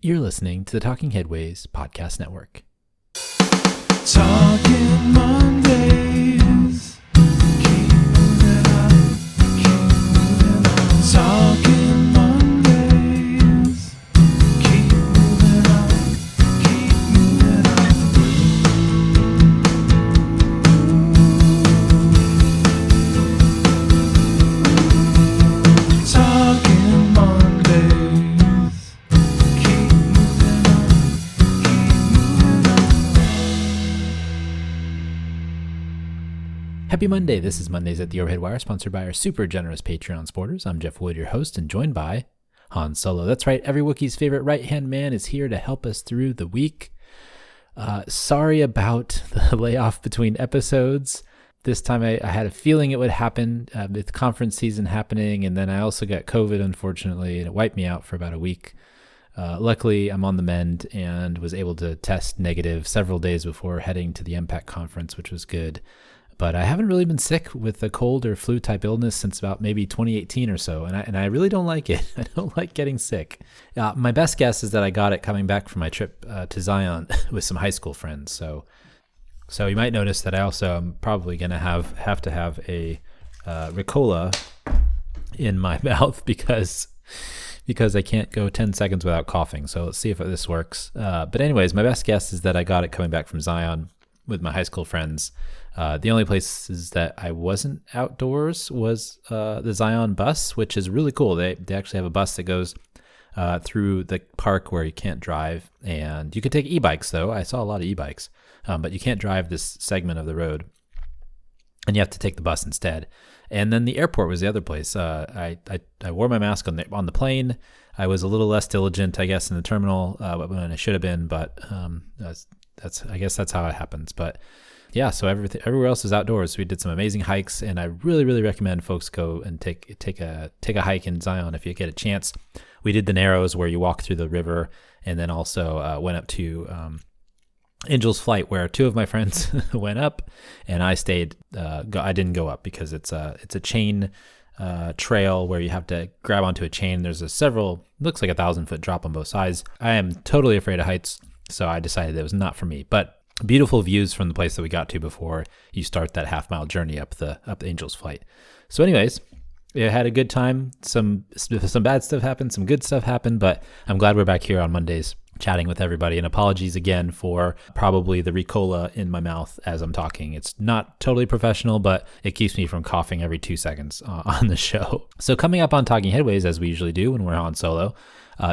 You're listening to the Talking Headways Podcast Network. Talking Mondays. Keep moving on. Keep moving on. Talking Mondays. Keep moving on. Keep moving on. Talking Mondays. Keep moving on. Keep moving on. Happy Monday. This is Mondays at the Overhead Wire, sponsored by our super generous Patreon supporters. I'm Jeff Wood, your host, and joined by Han Solo. That's right. Every Wookiee's favorite right-hand man is here to help us through the week. Sorry about the layoff between episodes. This time I had a feeling it would happen with conference season happening, and then I also got COVID, unfortunately, and it wiped me out for about a week. Luckily, I'm on the mend and was able to test negative several days before heading to the MPAC conference, which was good. But I haven't really been sick with a cold or flu type illness since about maybe 2018 or so, and I really don't like it. I don't like getting sick. My best guess is that I got it coming back from my trip to Zion with some high school friends. So you might notice that I also am probably going to have to have a Ricola in my mouth because I can't go 10 seconds without coughing. So let's see if this works. But anyways, my best guess is that I got it coming back from Zion with my high school friends. The only places that I wasn't outdoors was the Zion bus, which is really cool. They actually have a bus that goes through the park where you can't drive, and you can take e-bikes though. I saw a lot of e-bikes, but you can't drive this segment of the road, and you have to take the bus instead. And then the airport was the other place. I wore my mask on the plane. I was a little less diligent, I guess, in the terminal than I should have been, but I guess that's how it happens. But yeah, so everywhere else is outdoors. We did some amazing hikes, and I really, really recommend folks go and take a hike in Zion if you get a chance. We did the Narrows where you walk through the river, and then also went up to Angel's Flight where two of my friends went up, and I stayed. I didn't go up because it's a chain trail where you have to grab onto a chain. There's looks like 1,000-foot drop on both sides. I am totally afraid of heights, so I decided it was not for me. But beautiful views from the place that we got to before you start that half-mile journey up the Angel's Flight. So anyways, I had a good time. Some bad stuff happened, some good stuff happened, but I'm glad we're back here on Mondays chatting with everybody. And apologies again for probably the Ricola in my mouth as I'm talking. It's not totally professional, but it keeps me from coughing every 2 seconds on the show. So coming up on Talking Headways, as we usually do when we're on solo,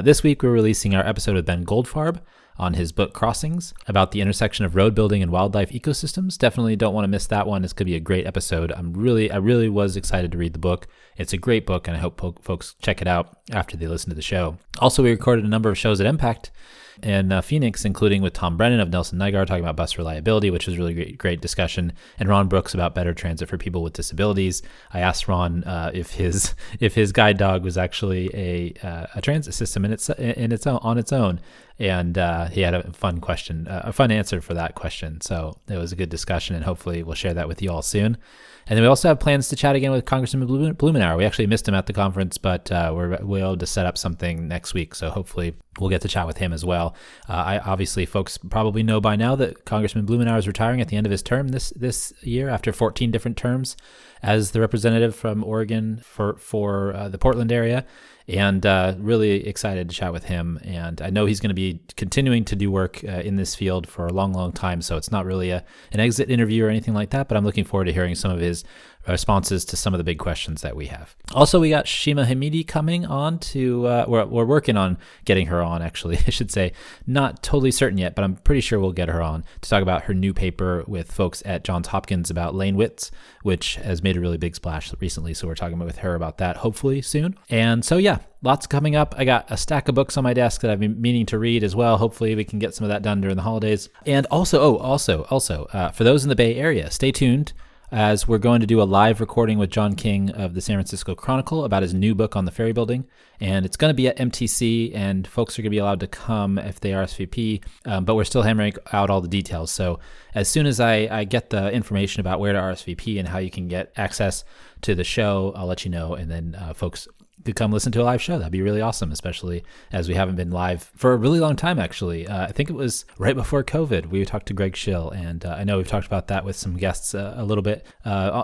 this week we're releasing our episode with Ben Goldfarb on his book Crossings, about the intersection of road building and wildlife ecosystems. Definitely don't want to miss that one. This could be a great episode. I really was excited to read the book. It's a great book, and I hope folks check it out after they listen to the show. Also, we recorded a number of shows at Impact in Phoenix, including with Tom Brennan of Nelson Nygaard talking about bus reliability, which was really great discussion, and Ron Brooks about better transit for people with disabilities. I asked Ron if his guide dog was actually a transit system on its own, and he had a fun answer for that question. So it was a good discussion, and hopefully we'll share that with you all soon. And then we also have plans to chat again with Congressman Blumenauer. We actually missed him at the conference, but we're able to set up something next week. So hopefully we'll get to chat with him as well. Obviously, folks probably know by now that Congressman Blumenauer is retiring at the end of his term this year after 14 different terms as the representative from Oregon for the Portland area. And really excited to chat with him. And I know he's going to be continuing to do work in this field for a long, long time. So it's not really an exit interview or anything like that, but I'm looking forward to hearing some of his responses to some of the big questions that we have. Also, we got Shima Hamidi coming on to, we're working on getting her on, actually, I should say. Not totally certain yet, but I'm pretty sure we'll get her on to talk about her new paper with folks at Johns Hopkins about lane widths, which has made a really big splash recently. So we're talking with her about that hopefully soon. And so, yeah, lots coming up. I got a stack of books on my desk that I've been meaning to read as well. Hopefully we can get some of that done during the holidays. And also, for those in the Bay Area, stay tuned, as we're going to do a live recording with John King of the San Francisco Chronicle about his new book on the ferry building. And it's going to be at MTC, and folks are going to be allowed to come if they RSVP, but we're still hammering out all the details. So as soon as I get the information about where to RSVP and how you can get access to the show, I'll let you know, and then folks could come listen to a live show. That'd be really awesome, especially as we haven't been live for a really long time, actually. I think it was right before COVID. We talked to Greg Schill, and I know we've talked about that with some guests a little bit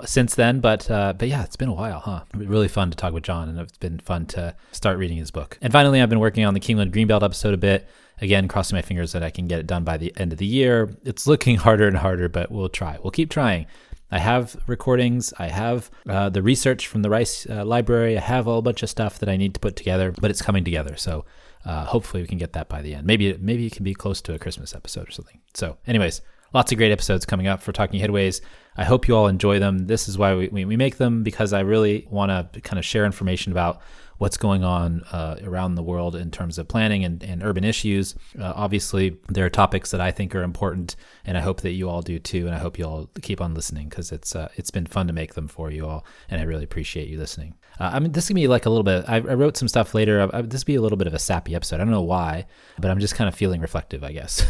since then, but yeah, it's been a while, huh? Really fun to talk with John, and it's been fun to start reading his book. And finally, I've been working on the Kingland Greenbelt episode a bit. Again, crossing my fingers that I can get it done by the end of the year. It's looking harder and harder, but we'll try. We'll keep trying. I have recordings. I have the research from the Rice Library. I have a bunch of stuff that I need to put together, but it's coming together. So hopefully we can get that by the end. Maybe it can be close to a Christmas episode or something. So anyways, lots of great episodes coming up for Talking Headways. I hope you all enjoy them. This is why we make them, because I really want to kind of share information about what's going on around the world in terms of planning and urban issues. Obviously, there are topics that I think are important, and I hope that you all do too, and I hope you all keep on listening, because it's been fun to make them for you all, and I really appreciate you listening. This is going to be like a little bit, I wrote some stuff later. This will be a little bit of a sappy episode. I don't know why, but I'm just kind of feeling reflective, I guess.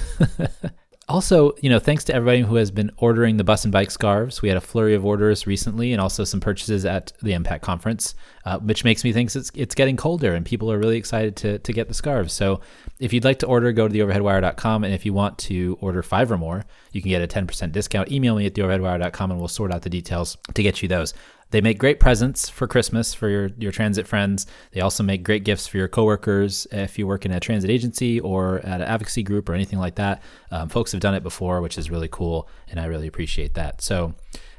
Also, thanks to everybody who has been ordering the Bus and Bike scarves. We had a flurry of orders recently, and also some purchases at the MPAC conference, which makes me think it's getting colder, and people are really excited to get the scarves. So if you'd like to order, go to theoverheadwire.com, and if you want to order 5 or more, you can get a 10% discount. Email me at theoverheadwire.com, and we'll sort out the details to get you those. They make great presents for Christmas for your transit friends. They also make great gifts for your coworkers if you work in a transit agency or at an advocacy group or anything like that. Folks have done it before, which is really cool, and I really appreciate that. So,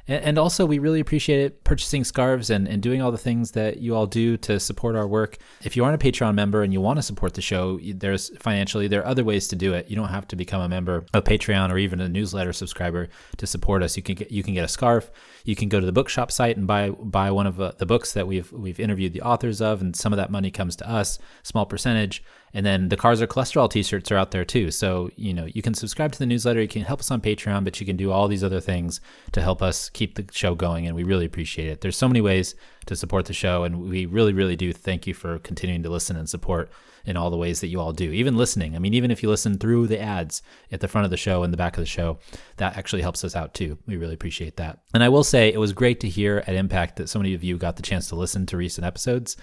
and also we really appreciate it purchasing scarves and doing all the things that you all do to support our work. If you aren't a Patreon member and you want to support the show, there are other ways to do it. You don't have to become a member of Patreon or even a newsletter subscriber to support us. You can get a scarf. You can go to the bookshop site and buy one of the books that we've interviewed the authors of, and some of that money comes to us, small percentage. And then the Cars Are Cholesterol t-shirts are out there too. So, you can subscribe to the newsletter, you can help us on Patreon, but you can do all these other things to help us keep the show going, and we really appreciate it. There's so many ways to support the show, and we really, really do thank you for continuing to listen and support in all the ways that you all do. Even listening. I mean, even if you listen through the ads at the front of the show and the back of the show, that actually helps us out too. We really appreciate that. And I will say it was great to hear at Impact that so many of you got the chance to listen to recent episodes.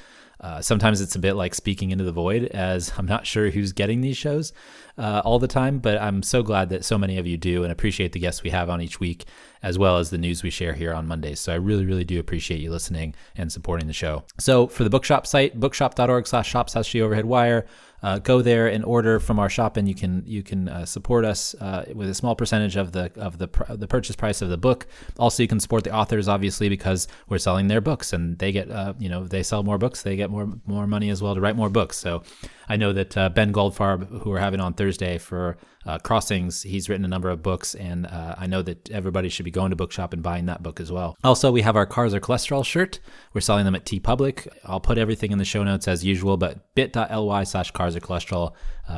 Sometimes it's a bit like speaking into the void, as I'm not sure who's getting these shows all the time, but I'm so glad that so many of you do, and appreciate the guests we have on each week, as well as the news we share here on Mondays. So I really, really do appreciate you listening and supporting the show. So for the bookshop site, bookshop.org/shops/overheadwire, go there and order from our shop, and you can support us with a small percentage of the purchase price of the book. Also, you can support the authors, obviously, because we're selling their books, and they get they sell more books, they get more money as well to write more books. So I know that Ben Goldfarb, who we're having on Thursday for Crossings, he's written a number of books, and I know that everybody should be going to Bookshop and buying that book as well. Also, we have our Cars Are Cholesterol shirt. We're selling them at TeePublic. I'll put everything in the show notes as usual, but bit.ly/carsarecholesterol.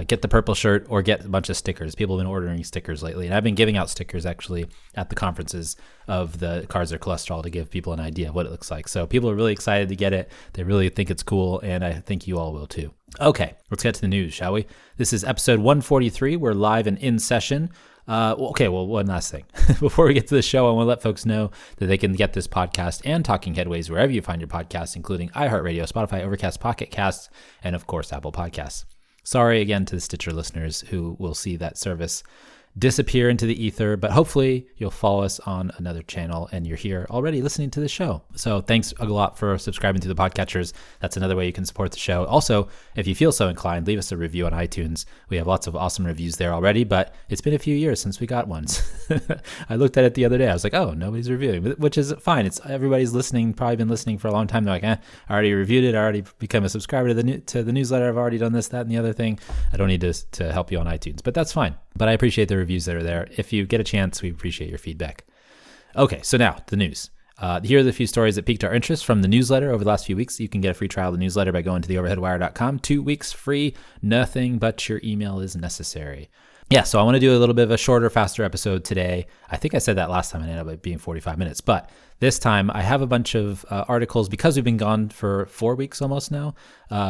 Get the purple shirt or get a bunch of stickers. People have been ordering stickers lately, and I've been giving out stickers actually at the conferences of the Cars Are Cholesterol to give people an idea of what it looks like. So people are really excited to get it. They really think it's cool, and I think you all will too. Okay, let's get to the news, shall we? This is episode 143. We're live and in session. One last thing. Before we get to the show, I want to let folks know that they can get this podcast and Talking Headways wherever you find your podcasts, including iHeartRadio, Spotify, Overcast, Pocket Casts, and of course, Apple Podcasts. Sorry again to the Stitcher listeners who will see that service disappear into the ether, but hopefully you'll follow us on another channel and you're here already listening to the show. So thanks a lot for subscribing to the podcatchers. That's another way you can support the show. Also, if you feel so inclined, leave us a review on iTunes. We have lots of awesome reviews there already, but it's been a few years since we got ones. I looked at it the other day. I was like, oh, nobody's reviewing, which is fine. It's everybody's listening, probably been listening for a long time. They're like, I already reviewed it. I already become a subscriber to the newsletter. I've already done this, that, and the other thing. I don't need to help you on iTunes, but that's fine. But I appreciate the reviews that are there. If you get a chance, we appreciate your feedback. Okay, so now the news. Here are the few stories that piqued our interest from the newsletter over the last few weeks. You can get a free trial of the newsletter by going to theoverheadwire.com. 2 weeks free. Nothing but your email is necessary. Yeah, so I want to do a little bit of a shorter, faster episode today. I think I said that last time and ended up being 45 minutes. But this time I have a bunch of articles because we've been gone for 4 weeks almost now.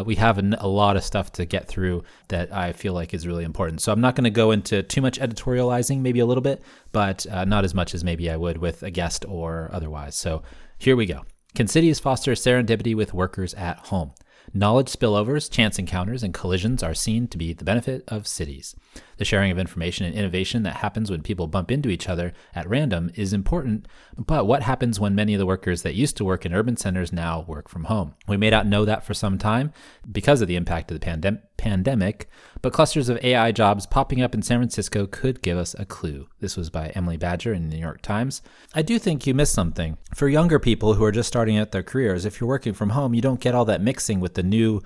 We have a lot of stuff to get through that I feel like is really important. So I'm not going to go into too much editorializing, maybe a little bit, but not as much as maybe I would with a guest or otherwise. So here we go. Can cities foster serendipity with workers at home? Knowledge spillovers, chance encounters, and collisions are seen to be the benefit of cities. The sharing of information and innovation that happens when people bump into each other at random is important, but what happens when many of the workers that used to work in urban centers now work from home? We may not know that for some time because of the impact of the pandemic, but clusters of AI jobs popping up in San Francisco could give us a clue. This was by Emily Badger in the New York Times. I do think you missed something. For younger people who are just starting out their careers, if you're working from home, you don't get all that mixing with the new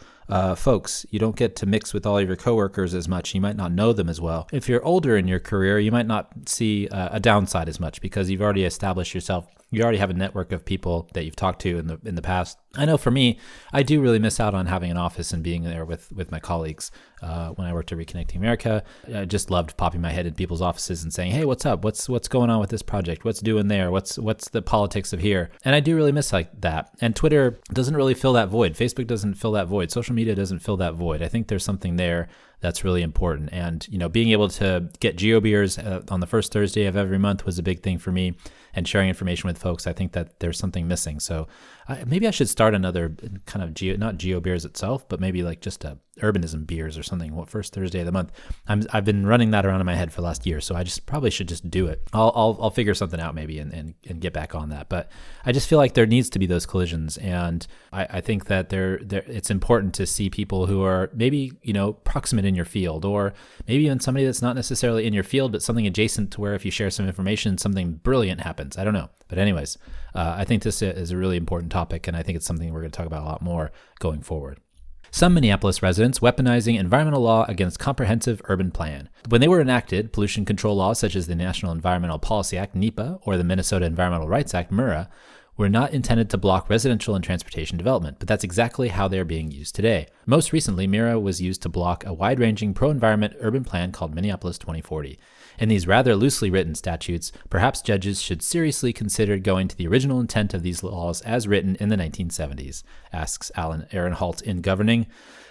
folks. You don't get to mix with all of your coworkers as much. You might not know them as well. If you're older in your career, you might not see a downside as much because you've already established yourself. You already have a network of people that you've talked to in the past. I know for me, I do really miss out on having an office and being there with my colleagues. When I worked at Reconnecting America, I just loved popping my head in people's offices and saying, "Hey, what's up? What's going on with this project? What's doing there? What's the politics of here?" And I do really miss like that. And Twitter doesn't really fill that void. Facebook doesn't fill that void. Social media doesn't fill that void. I think there's something there that's really important. And, being able to get geo beers on the first Thursday of every month was a big thing for me, and sharing information with folks. I think that there's something missing. So maybe I should start another kind of not geo beers itself, but maybe like just a urbanism beers or something. First Thursday of the month. I've been running that around in my head for the last year, so I just probably should just do it. I'll figure something out maybe and get back on that. But I just feel like there needs to be those collisions, and I think that it's important to see people who are maybe proximate in your field, or maybe even somebody that's not necessarily in your field, but something adjacent to where if you share some information, something brilliant happens. I don't know. But anyways, I think this is a really important topic, and I think it's something we're going to talk about a lot more going forward. Some Minneapolis residents weaponizing environmental law against comprehensive urban plan. When they were enacted, pollution control laws such as the National Environmental Policy Act, NEPA, or the Minnesota Environmental Rights Act, MURA, were not intended to block residential and transportation development, but that's exactly how they're being used today. Most recently, MURA was used to block a wide-ranging pro-environment urban plan called Minneapolis 2040. In these rather loosely written statutes, perhaps judges should seriously consider going to the original intent of these laws as written in the 1970s, asks Aaron Halt in Governing.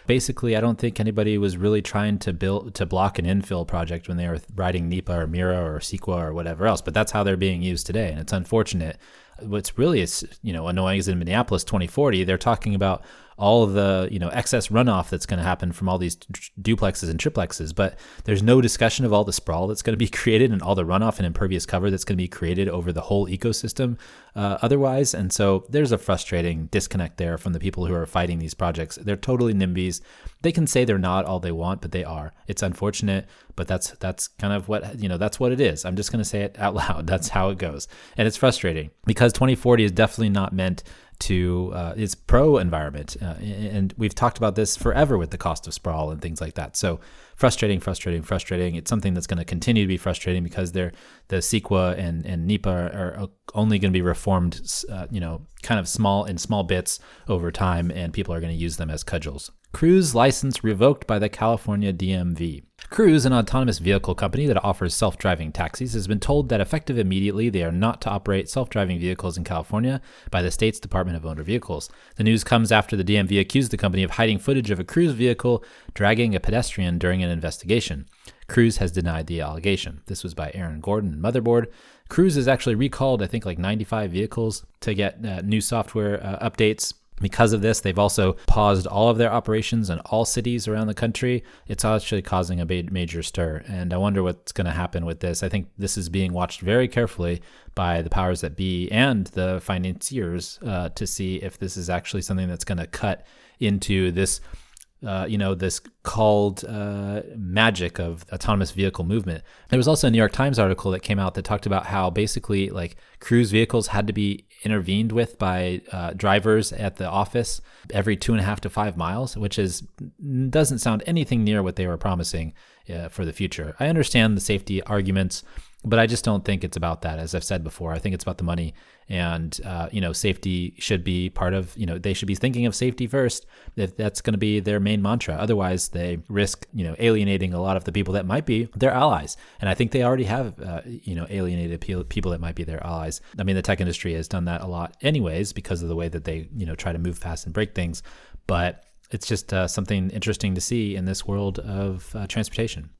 Basically, I don't think anybody was really trying to block an infill project when they were writing NEPA or MURA or CEQA or whatever else, but that's how they're being used today, and it's unfortunate. What's really annoying is in Minneapolis 2040, they're talking about all of the excess runoff that's going to happen from all these duplexes and triplexes, but there's no discussion of all the sprawl that's going to be created and all the runoff and impervious cover that's going to be created over the whole ecosystem otherwise. And so there's a frustrating disconnect there from the people who are fighting these projects. They're totally NIMBYs. They can say they're not all they want, but they are. It's unfortunate, but that's kind of what, that's what it is. I'm just going to say it out loud. That's how it goes. And it's frustrating because 2040 is definitely not meant to is pro-environment. And we've talked about this forever with the cost of sprawl and things like that. So frustrating. It's something that's going to continue to be frustrating because the CEQA and NEPA are only going to be reformed, kind of small bits over time, and people are going to use them as cudgels. Cruise license revoked by the California DMV. Cruise, an autonomous vehicle company that offers self-driving taxis, has been told that effective immediately they are not to operate self-driving vehicles in California by the state's Department of Motor Vehicles. The news comes after the DMV accused the company of hiding footage of a Cruise vehicle dragging a pedestrian during an investigation. Cruise has denied the allegation. This was by Aaron Gordon and Motherboard. Cruise has actually recalled, I think, like 95 vehicles to get new software updates. Because of this, they've also paused all of their operations in all cities around the country. It's actually causing a major stir, and I wonder what's going to happen with this. I think this is being watched very carefully by the powers that be and the financiers to see if this is actually something that's going to cut into this this called magic of autonomous vehicle movement. There was also a New York Times article that came out that talked about how basically like Cruise vehicles had to be intervened with by drivers at the office every 2.5 to 5 miles, which doesn't sound anything near what they were promising for the future. I understand the safety arguments, but I just don't think it's about that. As I've said before, I think it's about the money, and safety should be part of, they should be thinking of safety first. If that's going to be their main mantra. Otherwise, they risk, alienating a lot of the people that might be their allies. And I think they already have, alienated people that might be their allies. I mean, the tech industry has done that a lot anyways because of the way that they, try to move fast and break things. But it's just something interesting to see in this world of transportation.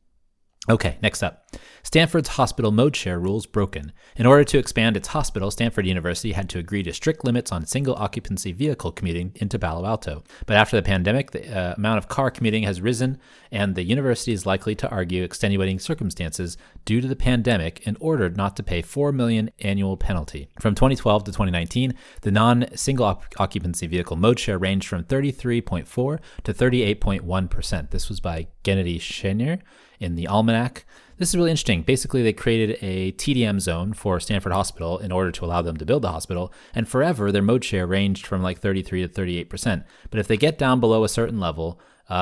Okay, next up. Stanford's hospital mode share rules broken. In order to expand its hospital, Stanford University had to agree to strict limits on single occupancy vehicle commuting into Palo Alto. But after the pandemic, the amount of car commuting has risen, and the university is likely to argue extenuating circumstances due to the pandemic and ordered not to pay $4 million annual penalty. From 2012 to 2019, the non-single occupancy vehicle mode share ranged from 33.4 to 38.1%. This was by Gennady Shiner in the Almanac. This is really interesting. Basically, they created a TDM zone for Stanford Hospital in order to allow them to build the hospital, and forever their mode share ranged from like 33 to 38%. But if they get down below a certain level,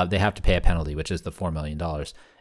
they have to pay a penalty, which is the $4 million.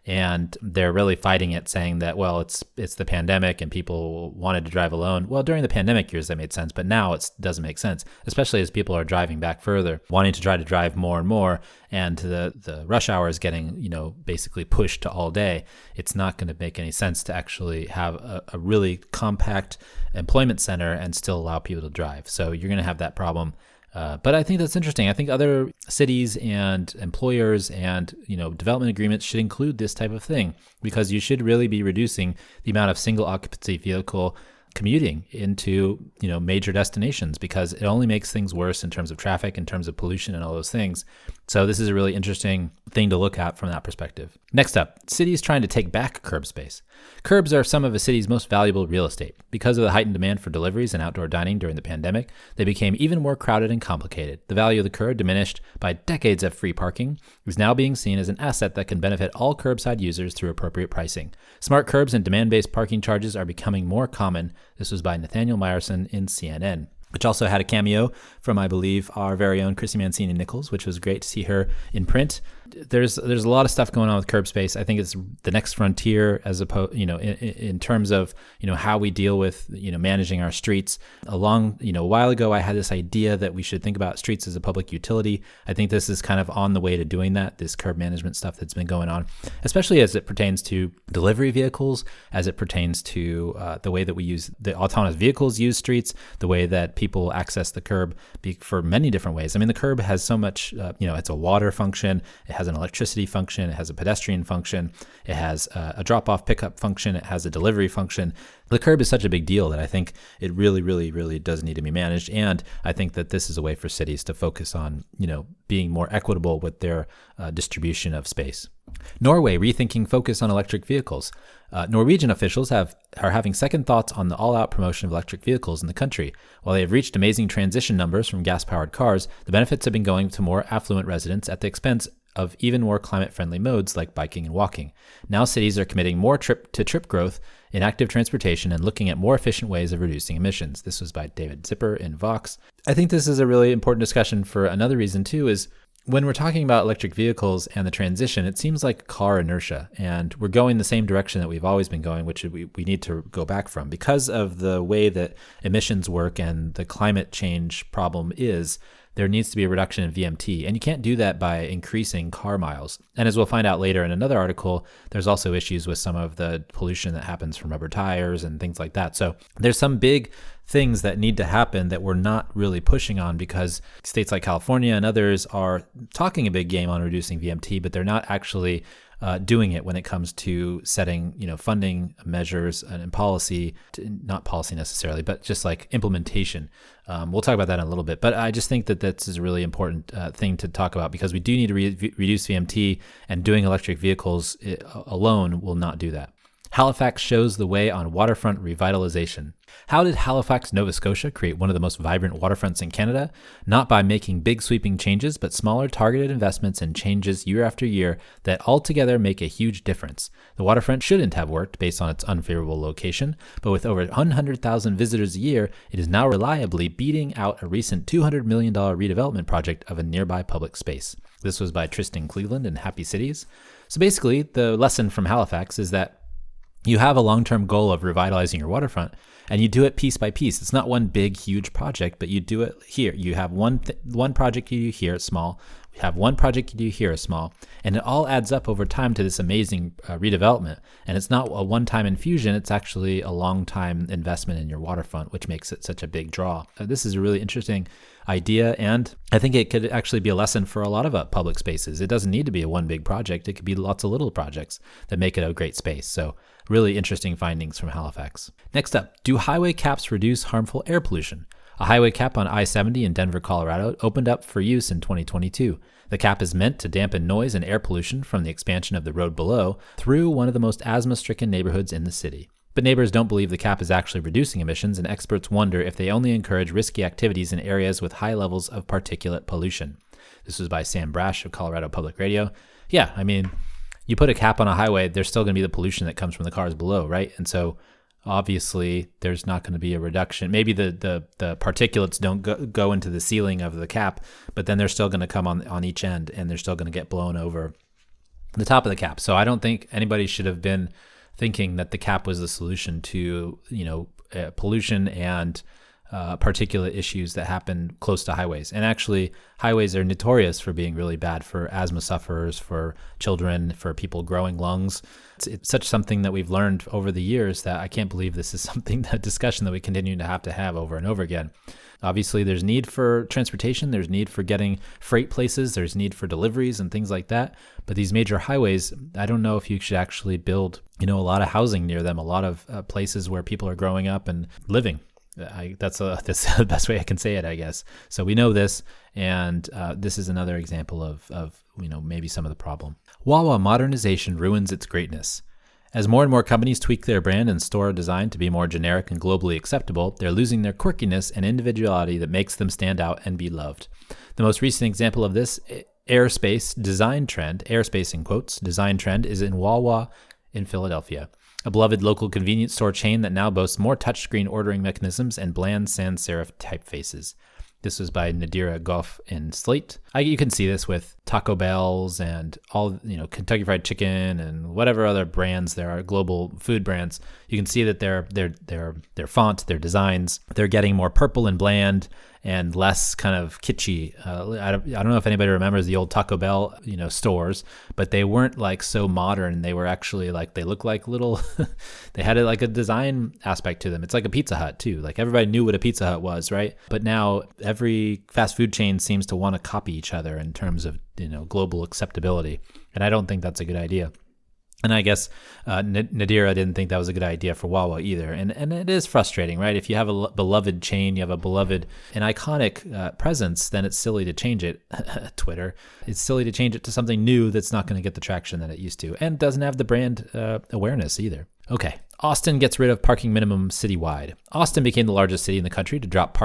And they're really fighting it, saying that, well, it's the pandemic and people wanted to drive alone. Well, during the pandemic years, that made sense, but now it doesn't make sense, especially as people are driving back further, wanting to try to drive more and more, and the rush hour is getting, basically pushed to all day. It's not going to make any sense to actually have a really compact employment center and still allow people to drive. So you're going to have that problem. But I think that's interesting. I think other cities and employers and, development agreements should include this type of thing, because you should really be reducing the amount of single occupancy vehicle commuting into, major destinations, because it only makes things worse in terms of traffic, in terms of pollution and all those things. So this is a really interesting thing to look at from that perspective. Next up, cities trying to take back curb space. Curbs are some of a city's most valuable real estate. Because of the heightened demand for deliveries and outdoor dining during the pandemic, they became even more crowded and complicated. The value of the curb, diminished by decades of free parking, is now being seen as an asset that can benefit all curbside users through appropriate pricing. Smart curbs and demand-based parking charges are becoming more common. This was by Nathaniel Meyerson in CNN, which also had a cameo from, I believe, our very own Chrissy Mancini-Nichols, which was great to see her in print. There's a lot of stuff going on with curb space. I think it's the next frontier, as opposed, in terms of, how we deal with, managing our streets. A while ago, I had this idea that we should think about streets as a public utility. I think this is kind of on the way to doing that, this curb management stuff that's been going on, especially as it pertains to delivery vehicles, as it pertains to the way that we use the autonomous vehicles use streets, the way that people access the curb for many different ways. I mean, the curb has so much, it's a water function. It has an electricity function. It has a pedestrian function. It has a drop-off pickup function. It has a delivery function. The curb is such a big deal that I think it really, really, really does need to be managed. And I think that this is a way for cities to focus on, being more equitable with their distribution of space. Norway rethinking focus on electric vehicles. Norwegian officials are having second thoughts on the all-out promotion of electric vehicles in the country. While they have reached amazing transition numbers from gas-powered cars, the benefits have been going to more affluent residents at the expense of even more climate-friendly modes like biking and walking. Now cities are committing more trip growth in active transportation and looking at more efficient ways of reducing emissions. This was by David Zipper in Vox. I think this is a really important discussion for another reason too, is when we're talking about electric vehicles and the transition, it seems like car inertia, and we're going the same direction that we've always been going, which we need to go back from. Because of the way that emissions work and the climate change problem is, there needs to be a reduction in VMT, and you can't do that by increasing car miles. And as we'll find out later in another article, there's also issues with some of the pollution that happens from rubber tires and things like that. So there's some big things that need to happen that we're not really pushing on, because states like California and others are talking a big game on reducing VMT, but they're not actually doing it when it comes to setting, funding measures and policy, not policy necessarily, but just like implementation. We'll talk about that in a little bit, but I just think that this is a really important thing to talk about, because we do need to reduce VMT, and doing electric vehicles alone will not do that. Halifax shows the way on waterfront revitalization. How did Halifax, Nova Scotia create one of the most vibrant waterfronts in Canada? Not by making big sweeping changes, but smaller targeted investments and changes year after year that altogether make a huge difference. The waterfront shouldn't have worked based on its unfavorable location, but with over 100,000 visitors a year, it is now reliably beating out a recent $200 million redevelopment project of a nearby public space. This was by Tristan Cleveland in Happy Cities. So basically, the lesson from Halifax is that you have a long-term goal of revitalizing your waterfront, and you do it piece by piece. It's not one big, huge project, but you do it here. You have one project you do here, it's small, We have one project you do here is small, and it all adds up over time to this amazing redevelopment. And it's not a one-time infusion, it's actually a long-time investment in your waterfront, which makes it such a big draw. This is a really interesting idea, and I think it could actually be a lesson for a lot of public spaces. It doesn't need to be a one big project. It could be lots of little projects that make it a great space. So really interesting findings from Halifax. Next up, do highway caps reduce harmful air pollution? A highway cap on I-70 in Denver, Colorado opened up for use in 2022. The cap is meant to dampen noise and air pollution from the expansion of the road below through one of the most asthma-stricken neighborhoods in the city. But neighbors don't believe the cap is actually reducing emissions, and experts wonder if they only encourage risky activities in areas with high levels of particulate pollution. This was by Sam Brash of Colorado Public Radio. Yeah, I mean, you put a cap on a highway, there's still going to be the pollution that comes from the cars below, right? And so obviously there's not going to be a reduction. Maybe the particulates don't go into the ceiling of the cap, but then they're still going to come on each end, and they're still going to get blown over the top of the cap. So I don't think anybody should have been thinking that the cap was the solution to, pollution and particulate issues that happen close to highways. And actually, highways are notorious for being really bad for asthma sufferers, for children, for people growing lungs. It's such something that we've learned over the years that I can't believe this is that discussion that we continue to have over and over again. Obviously, there's need for transportation, there's need for getting freight places, there's need for deliveries and things like that. But these major highways, I don't know if you should actually build, a lot of housing near them, a lot of places where people are growing up and living. That's the best way I can say it, I guess. So we know this, and this is another example of maybe some of the problem. Wawa modernization ruins its greatness. As more and more companies tweak their brand and store design to be more generic and globally acceptable, they're losing their quirkiness and individuality that makes them stand out and be loved. The most recent example of this airspace design trend, airspace in quotes, design trend, is in Wawa in Philadelphia, a beloved local convenience store chain that now boasts more touchscreen ordering mechanisms and bland sans serif typefaces. This was by Nadira Goff in Slate. You can see this with Taco Bells and all, Kentucky Fried Chicken and whatever other brands there are, global food brands. You can see that their font, their designs, they're getting more purple and bland and less kind of kitschy. I don't know if anybody remembers the old Taco Bell, stores, but they weren't like so modern. They were actually like, they look like little, they had like a design aspect to them. It's like a Pizza Hut too. Like everybody knew what a Pizza Hut was, right? But now every fast food chain seems to want to copy each other in terms of, global acceptability. And I don't think that's a good idea. And I guess Nadira didn't think that was a good idea for Wawa either. And it is frustrating, right? If you have a beloved chain, you have an iconic presence, then it's silly to change it. Twitter. It's silly to change it to something new that's not going to get the traction that it used to and doesn't have the brand awareness either. Okay. Austin gets rid of parking minimum citywide. Austin became the largest city in the country to drop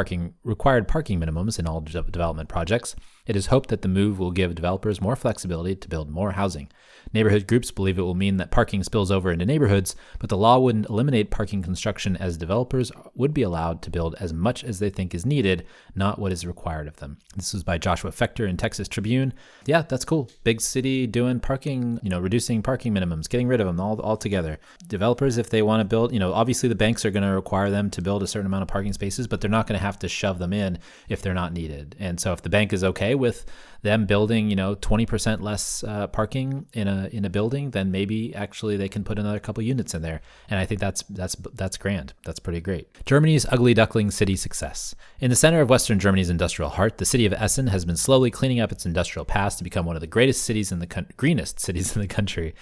required parking minimums in all development projects. It is hoped that the move will give developers more flexibility to build more housing. Neighborhood groups believe it will mean that parking spills over into neighborhoods, but the law wouldn't eliminate parking construction, as developers would be allowed to build as much as they think is needed, not what is required of them. This was by Joshua Fechter in Texas Tribune. Yeah, that's cool. Big city doing parking, reducing parking minimums, getting rid of them all together. Developers, if they want to build, obviously the banks are going to require them to build a certain amount of parking spaces, but they're not going to have to shove them in if they're not needed. And so if the bank is okay with them building, 20% less parking in a building, then maybe actually they can put another couple units in there. And I think that's grand. That's pretty great. Germany's ugly duckling city success. In the center of Western Germany's industrial heart, the city of Essen has been slowly cleaning up its industrial past to become one of the greenest cities in the country.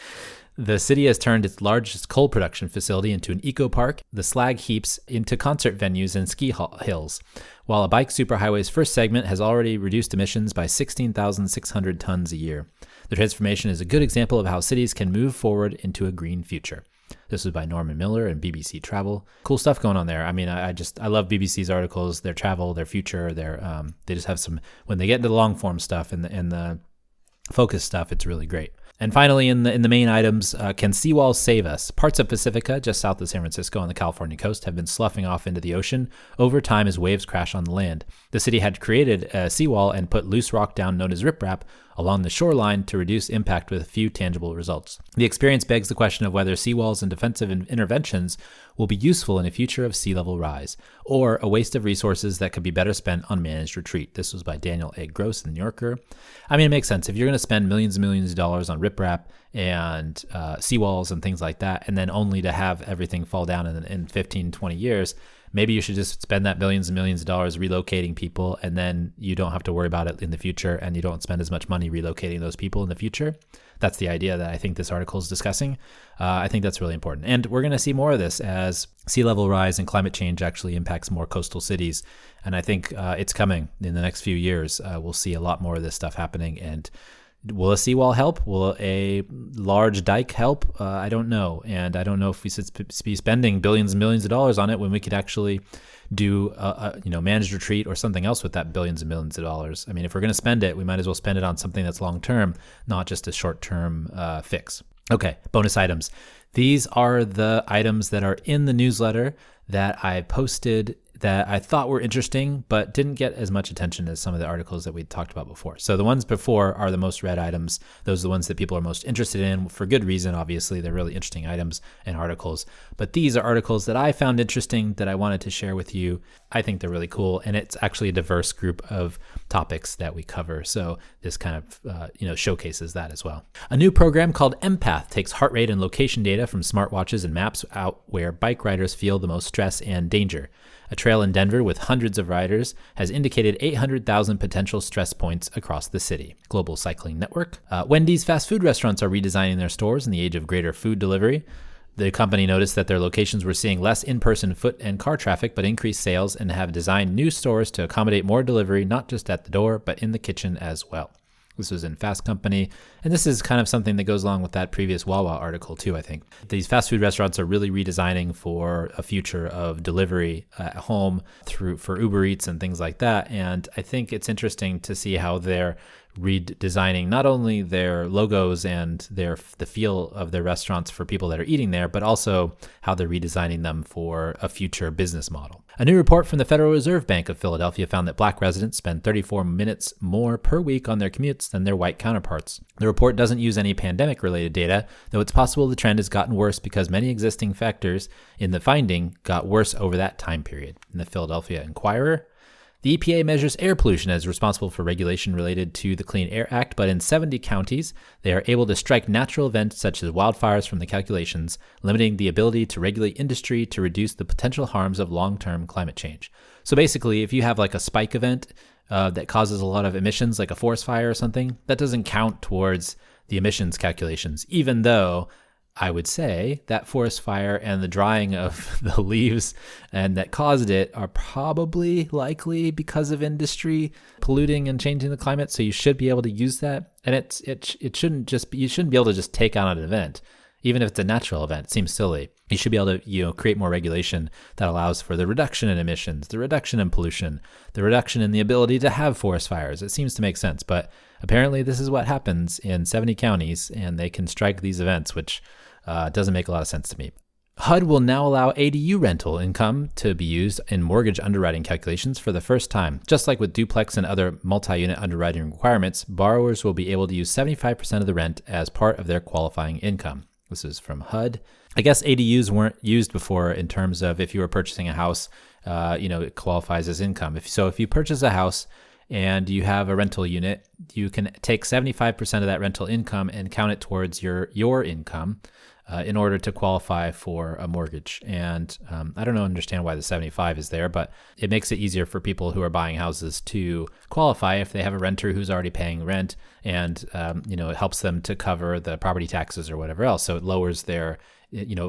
The city has turned its largest coal production facility into an eco-park, the slag heaps into concert venues and ski hills, while a bike superhighway's first segment has already reduced emissions by 16,600 tons a year. The transformation is a good example of how cities can move forward into a green future. This was by Norman Miller and BBC Travel. Cool stuff going on there. I mean, I love BBC's articles, their travel, their future, they just have some, when they get into the long form stuff and the focus stuff, it's really great. And finally, in the main items, can seawalls save us? Parts of Pacifica, just south of San Francisco on the California coast, have been sloughing off into the ocean over time as waves crash on the land. The city had created a seawall and put loose rock down known as riprap along the shoreline to reduce impact with few tangible results. The experience begs the question of whether seawalls and defensive interventions will be useful in a future of sea level rise, or a waste of resources that could be better spent on managed retreat. This was by Daniel A. Gross in the New Yorker. I mean, it makes sense. If you're going to spend millions and millions of dollars on riprap and seawalls and things like that, and then only to have everything fall down in 15, 20 years, maybe you should just spend that millions and millions of dollars relocating people, and then you don't have to worry about it in the future, and you don't spend as much money relocating those people in the future. That's the idea that I think this article is discussing. I think that's really important. And we're going to see more of this as sea level rise and climate change actually impacts more coastal cities. And I think it's coming in the next few years. We'll see a lot more of this stuff happening. And will a seawall help? Will a large dike help? I don't know. And I don't know if we should be spending billions and millions of dollars on it when we could actually do managed retreat or something else with that billions and millions of dollars. I mean, if we're going to spend it, we might as well spend it on something that's long-term, not just a short-term fix. Okay, bonus items. These are the items that are in the newsletter that I posted that I thought were interesting, but didn't get as much attention as some of the articles that we talked about before. So the ones before are the most read items. Those are the ones that people are most interested in for good reason. Obviously, they're really interesting items and articles. But these are articles that I found interesting that I wanted to share with you. I think they're really cool, and it's actually a diverse group of topics that we cover. So this kind of showcases that as well. A new program called Empath takes heart rate and location data from smartwatches and maps out where bike riders feel the most stress and danger. A trail in Denver with hundreds of riders has indicated 800,000 potential stress points across the city. Global Cycling Network. Wendy's fast food restaurants are redesigning their stores in the age of greater food delivery. The company noticed that their locations were seeing less in-person foot and car traffic, but increased sales, and have designed new stores to accommodate more delivery, not just at the door, but in the kitchen as well. This was in Fast Company, and this is kind of something that goes along with that previous Wawa article too, I think. These fast food restaurants are really redesigning for a future of delivery at home for Uber Eats and things like that, and I think it's interesting to see how they're redesigning not only their logos and the feel of their restaurants for people that are eating there, but also how they're redesigning them for a future business model. A new report from the Federal Reserve Bank of Philadelphia found that Black residents spend 34 minutes more per week on their commutes than their white counterparts. The report doesn't use any pandemic-related data, though it's possible the trend has gotten worse because many existing factors in the finding got worse over that time period. In the Philadelphia Inquirer, the EPA measures air pollution as responsible for regulation related to the Clean Air Act, but in 70 counties, they are able to strike natural events such as wildfires from the calculations, limiting the ability to regulate industry to reduce the potential harms of long-term climate change. So basically, if you have like a spike event that causes a lot of emissions, like a forest fire or something, that doesn't count towards the emissions calculations, even though I would say that forest fire and the drying of the leaves and that caused it are probably likely because of industry polluting and changing the climate. So you should be able to use that. And it shouldn't just be, you shouldn't be able to just take on an event, even if it's a natural event. It seems silly. You should be able to, create more regulation that allows for the reduction in emissions, the reduction in pollution, the reduction in the ability to have forest fires. It seems to make sense, but apparently this is what happens in 70 counties, and they can strike these events, which doesn't make a lot of sense to me. HUD will now allow ADU rental income to be used in mortgage underwriting calculations for the first time. Just like with duplex and other multi-unit underwriting requirements, borrowers will be able to use 75% of the rent as part of their qualifying income. This is from HUD. I guess ADUs weren't used before in terms of if you were purchasing a house, it qualifies as income. If you purchase a house and you have a rental unit, you can take 75% of that rental income and count it towards your income in order to qualify for a mortgage. And I don't understand why the 75 is there, but it makes it easier for people who are buying houses to qualify if they have a renter who's already paying rent, and it helps them to cover the property taxes or whatever else. So it lowers their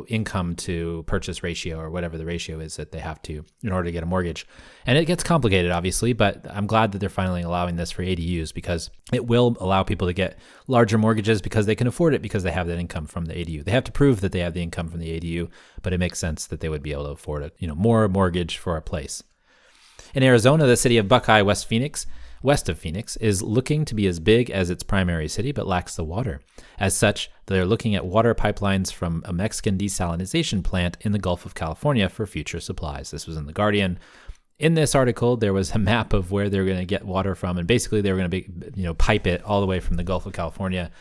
income to purchase ratio, or whatever the ratio is that they have to in order to get a mortgage. And it gets complicated, obviously, but I'm glad that they're finally allowing this for ADUs, because it will allow people to get larger mortgages because they can afford it, because they have that income from the ADU. They have to prove that they have the income from the ADU, but it makes sense that they would be able to afford more mortgage for a place. In Arizona, the city of Buckeye, west of Phoenix, is looking to be as big as its primary city, but lacks the water. As such, they're looking at water pipelines from a Mexican desalination plant in the Gulf of California for future supplies. This was in The Guardian. in this article, there was a map of where they're going to get water from, and basically they were going to pipe it all the way from the Gulf of California,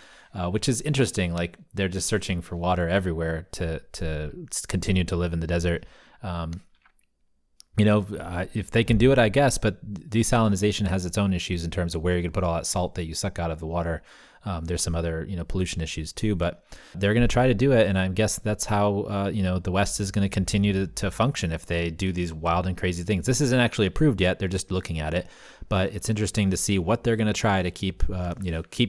which is interesting. Like they're just searching for water everywhere to continue to live in the desert. If they can do it, I guess, but desalinization has its own issues in terms of where you can put all that salt that you suck out of the water. There's some other, pollution issues too, but they're going to try to do it. And I guess that's how, the West is going to continue to function if they do these wild and crazy things. This isn't actually approved yet. They're just looking at it, but it's interesting to see what they're going to try to keep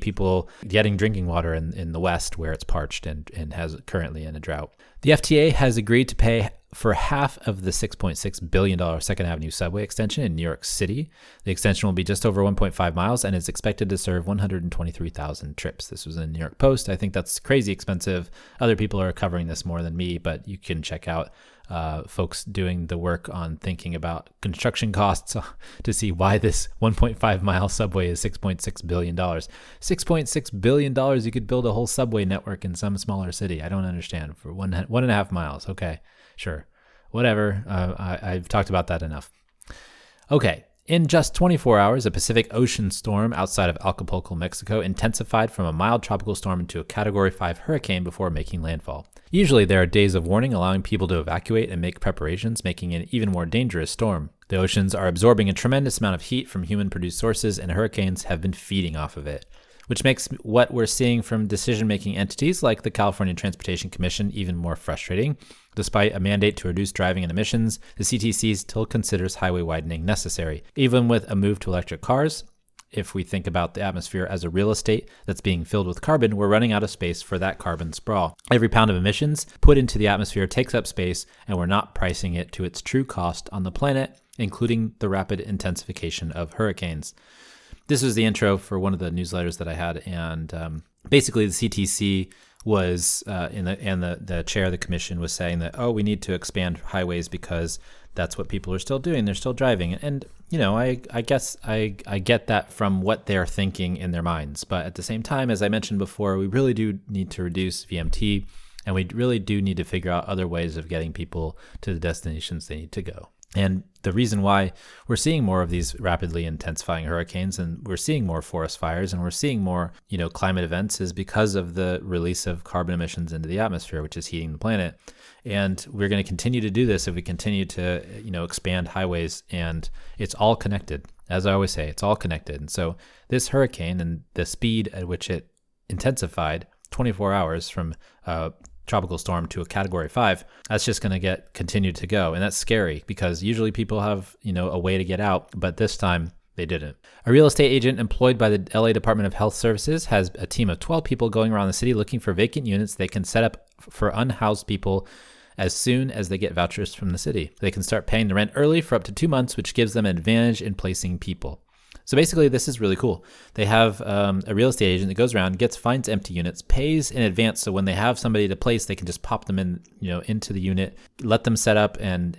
people getting drinking water in the West where it's parched and has currently in a drought. The FTA has agreed to pay for half of the $6.6 billion Second Avenue subway extension in New York City. The extension will be just over 1.5 miles and is expected to serve 123,000 trips. This was in the New York Post. I think that's crazy expensive. Other people are covering this more than me, but you can check out folks doing the work on thinking about construction costs to see why this 1.5 mile subway is $6.6 billion. $6.6 billion, you could build a whole subway network in some smaller city. I don't understand. For 1.5 miles. Okay, sure. Whatever. I've talked about that enough. Okay. In just 24 hours, a Pacific Ocean storm outside of Acapulco, Mexico, intensified from a mild tropical storm into a Category 5 hurricane before making landfall. Usually, there are days of warning allowing people to evacuate and make preparations, making it an even more dangerous storm. The oceans are absorbing a tremendous amount of heat from human-produced sources, and hurricanes have been feeding off of it, which makes what we're seeing from decision-making entities like the California Transportation Commission even more frustrating. Despite a mandate to reduce driving and emissions, the CTC still considers highway widening necessary. Even with a move to electric cars, if we think about the atmosphere as a real estate that's being filled with carbon, we're running out of space for that carbon sprawl. Every pound of emissions put into the atmosphere takes up space, and we're not pricing it to its true cost on the planet, including the rapid intensification of hurricanes. This was the intro for one of the newsletters that I had, and basically the CTC was the chair of the commission was saying that, we need to expand highways because that's what people are still doing. They're still driving. And, I guess I get that from what they're thinking in their minds. But at the same time, as I mentioned before, we really do need to reduce VMT, and we really do need to figure out other ways of getting people to the destinations they need to go. And the reason why we're seeing more of these rapidly intensifying hurricanes and we're seeing more forest fires and we're seeing more, climate events is because of the release of carbon emissions into the atmosphere, which is heating the planet. And we're going to continue to do this if we continue to, expand highways, and it's all connected. As I always say, it's all connected. And so this hurricane and the speed at which it intensified 24 hours from tropical storm to a Category 5, that's just going to continue to go. And that's scary because usually people have, a way to get out, but this time they didn't. A real estate agent employed by the LA Department of Health Services has a team of 12 people going around the city looking for vacant units they can set up for unhoused people as soon as they get vouchers from the city. They can start paying the rent early for up to 2 months, which gives them an advantage in placing people. So basically, this is really cool. They have a real estate agent that goes around, finds empty units, pays in advance. So when they have somebody to place, they can just pop them in, into the unit, let them set up, and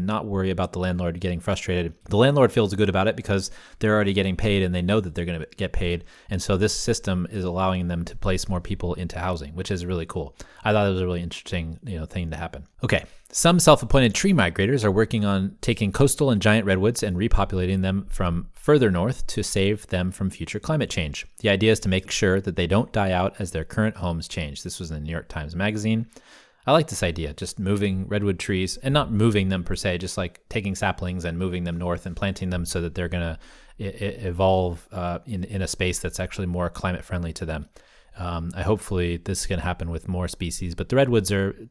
not worry about the landlord getting frustrated. The landlord feels good about it because they're already getting paid and they know that they're going to get paid. And so this system is allowing them to place more people into housing, which is really cool. I thought it was a really interesting, thing to happen. Okay. Some self-appointed tree migrators are working on taking coastal and giant redwoods and repopulating them from further north to save them from future climate change. The idea is to make sure that they don't die out as their current homes change. This was in the New York Times Magazine. I like this idea, just moving redwood trees, and not moving them per se, just like taking saplings and moving them north and planting them so that they're going to evolve in a space that's actually more climate friendly to them. Hopefully this can happen with more species, but the redwoods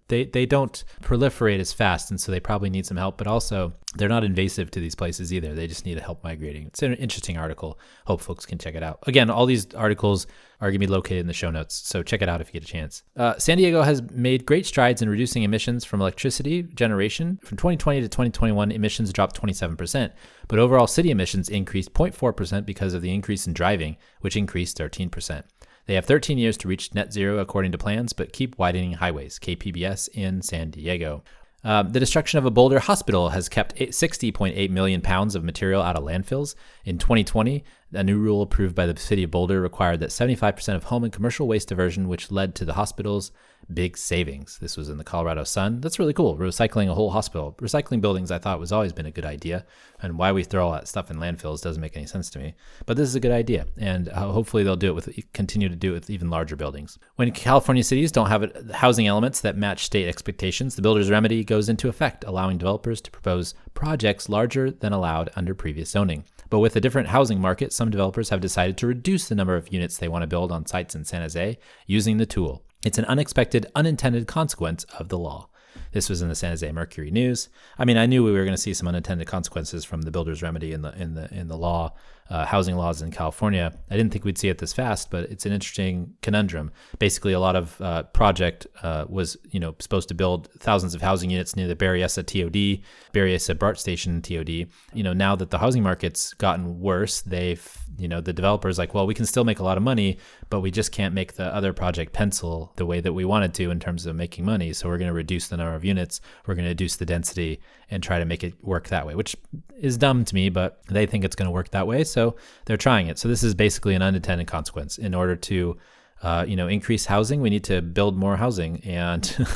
they don't proliferate as fast, and so they probably need some help, but also they're not invasive to these places either. They just need help migrating. It's an interesting article. Hope folks can check it out. Again, all these articles are going to be located in the show notes, so check it out if you get a chance. San Diego has made great strides in reducing emissions from electricity generation. From 2020 to 2021, emissions dropped 27%, but overall city emissions increased 0.4% because of the increase in driving, which increased 13%. They have 13 years to reach net zero according to plans, but keep widening highways. KPBS in San Diego. The destruction of a Boulder hospital has kept 60.8 million pounds of material out of landfills. In 2020, A new rule approved by the city of Boulder required that 75% of home and commercial waste diversion, which led to the hospital's big savings. This was in the Colorado Sun. That's really cool. Recycling a whole hospital. Recycling buildings, I thought, was always been a good idea. And why we throw all that stuff in landfills doesn't make any sense to me. But this is a good idea. And hopefully they'll continue to do it with even larger buildings. When California cities don't have housing elements that match state expectations, the builder's remedy goes into effect, allowing developers to propose projects larger than allowed under previous zoning. But with a different housing market, some developers have decided to reduce the number of units they want to build on sites in San Jose using the tool. It's an unexpected, unintended consequence of the law. This was in the San Jose Mercury News. I mean, I knew we were going to see some unintended consequences from the builder's remedy in the law, housing laws in California. I didn't think we'd see it this fast, but it's an interesting conundrum. Basically, a lot of project was supposed to build thousands of housing units near the Berryessa TOD, Berryessa BART station TOD. Now that the housing market's gotten worse, the developer's like, well, we can still make a lot of money, but we just can't make the other project pencil the way that we wanted to in terms of making money. So we're going to reduce the number of units, we're going to reduce the density and try to make it work that way, which is dumb to me, but they think it's going to work that way. So they're trying it. So this is basically an unintended consequence. In order to increase housing, we need to build more housing. And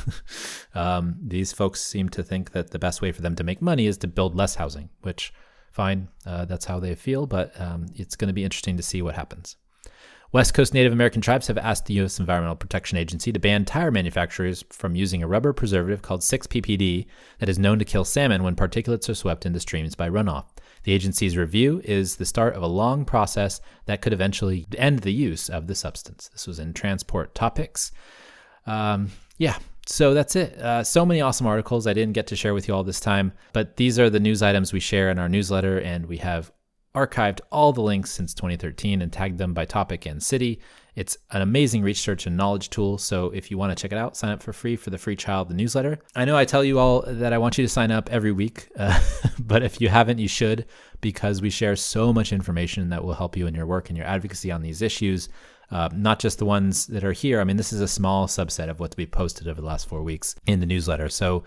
these folks seem to think that the best way for them to make money is to build less housing, which fine, that's how they feel, but it's going to be interesting to see what happens. West Coast Native American tribes have asked the U.S. Environmental Protection Agency to ban tire manufacturers from using a rubber preservative called 6-PPD that is known to kill salmon when particulates are swept into streams by runoff. The agency's review is the start of a long process that could eventually end the use of the substance. This was in Transport Topics. So that's it. So many awesome articles I didn't get to share with you all this time, but these are the news items we share in our newsletter, and we have archived all the links since 2013 and tagged them by topic and city. It's an amazing research and knowledge tool, so if you want to check it out, sign up for free for the free trial of the newsletter. I know I tell you all that I want you to sign up every week, but if you haven't, you should, because we share so much information that will help you in your work and your advocacy on these issues. Not just the ones that are here. I mean, this is a small subset of what's been posted over the last 4 weeks in the newsletter. So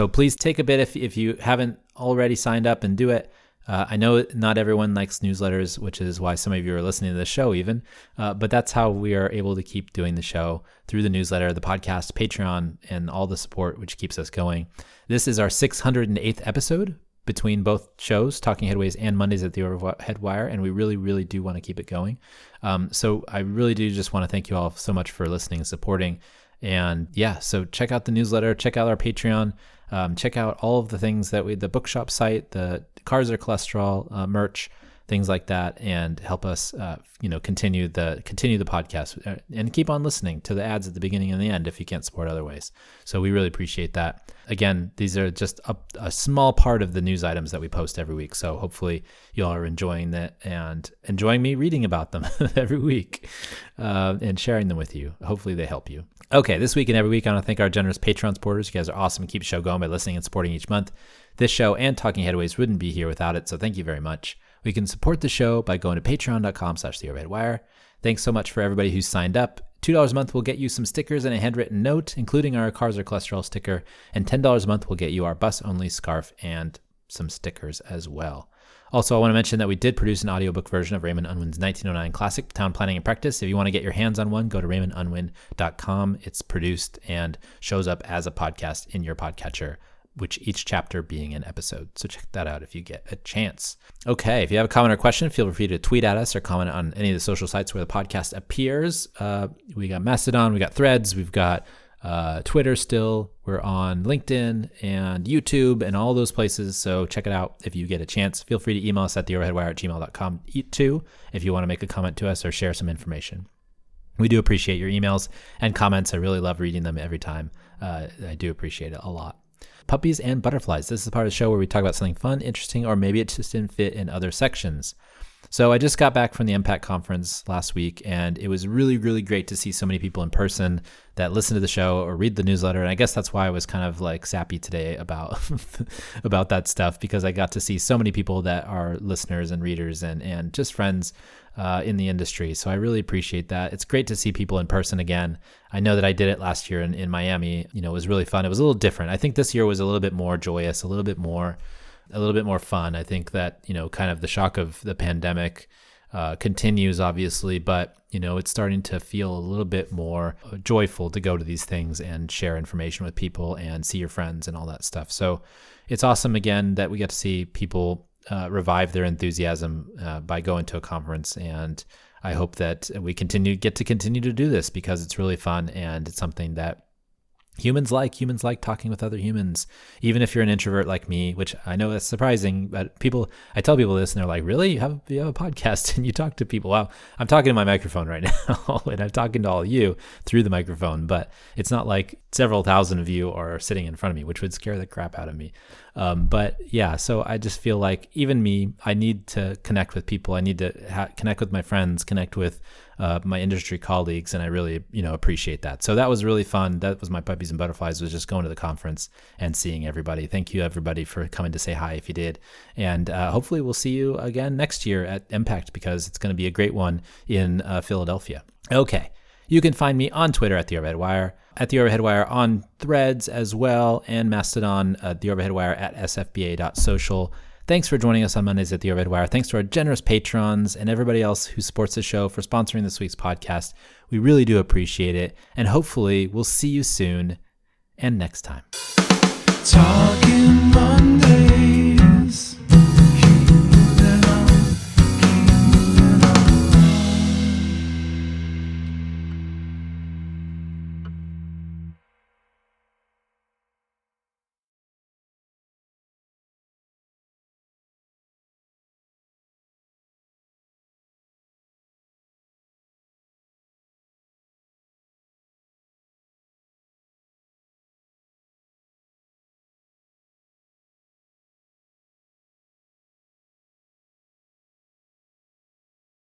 please take a bit if you haven't already signed up and do it. I know not everyone likes newsletters, which is why some of you are listening to the show even, but that's how we are able to keep doing the show, through the newsletter, the podcast, Patreon, and all the support, which keeps us going. This is our 608th episode between both shows, Talking Headways and Mondays at the Overhead Wire, and we really, really do want to keep it going. So I really do just want to thank you all so much for listening and supporting. And yeah, so check out the newsletter, check out our Patreon, check out all of the things that the bookshop site, the Cars Are Cholesterol merch, things like that, and help us, continue the podcast and keep on listening to the ads at the beginning and the end if you can't support other ways. So we really appreciate that. Again, these are just a small part of the news items that we post every week. So hopefully you all are enjoying that and enjoying me reading about them every week and sharing them with you. Hopefully they help you. Okay, this week and every week, I want to thank our generous Patreon supporters. You guys are awesome and keep the show going by listening and supporting each month. This show and Talking Headways wouldn't be here without it, so thank you very much. We can support the show by going to patreon.com/theoverheadwire. Thanks so much for everybody who's signed up. $2 a month will get you some stickers and a handwritten note, including our Cars Are Cholesterol sticker, and $10 a month will get you our bus-only scarf and some stickers as well. Also, I want to mention that we did produce an audiobook version of Raymond Unwin's 1909 classic, Town Planning and Practice. If you want to get your hands on one, go to raymondunwin.com. It's produced and shows up as a podcast in your podcatcher, which each chapter being an episode. So check that out if you get a chance. Okay, if you have a comment or question, feel free to tweet at us or comment on any of the social sites where the podcast appears. We got Mastodon, we got Threads, we've got Twitter still. We're on LinkedIn and YouTube and all those places. So check it out if you get a chance. Feel free to email us at theoverheadwire@gmail.com too if you want to make a comment to us or share some information. We do appreciate your emails and comments. I really love reading them every time. I do appreciate it a lot. Puppies and butterflies. This is the part of the show where we talk about something fun, interesting, or maybe it just didn't fit in other sections. So I just got back from the MPAC conference last week, and it was really, really great to see so many people in person that listen to the show or read the newsletter. And I guess that's why I was kind of like sappy today about about that stuff, because I got to see so many people that are listeners and readers and just friends in the industry. So I really appreciate that. It's great to see people in person again. I know that I did it last year in Miami. It was really fun. It was a little different. I think this year was a little bit more joyous, a little bit more fun. I think that, kind of the shock of the pandemic continues, obviously, but it's starting to feel a little bit more joyful to go to these things and share information with people and see your friends and all that stuff. So it's awesome again that we get to see people revive their enthusiasm by going to a conference, and I hope that we get to continue to do this because it's really fun and it's something that humans like talking with other humans, even if you're an introvert like me, which I know that's surprising, but I tell people this and they're like, really? You have a podcast and you talk to people? Wow. I'm talking to my microphone right now and I'm talking to all of you through the microphone, but it's not like several thousand of you are sitting in front of me, which would scare the crap out of me. But yeah, so I just feel like even me, I need to connect with people. I need to connect with my friends, connect with my industry colleagues, and I really, appreciate that. So that was really fun. That was my puppies and butterflies, was just going to the conference and seeing everybody. Thank you, everybody, for coming to say hi if you did. And hopefully we'll see you again next year at Impact, because it's going to be a great one in Philadelphia. Okay. You can find me on Twitter at The Overhead Wire, at The Overhead Wire on Threads as well, and Mastodon, The Overhead Wire at sfba.social. Thanks for joining us on Mondays at The Overhead Wire. Thanks to our generous patrons and everybody else who supports the show for sponsoring this week's podcast. We really do appreciate it, and hopefully we'll see you soon and next time. Talking Monday.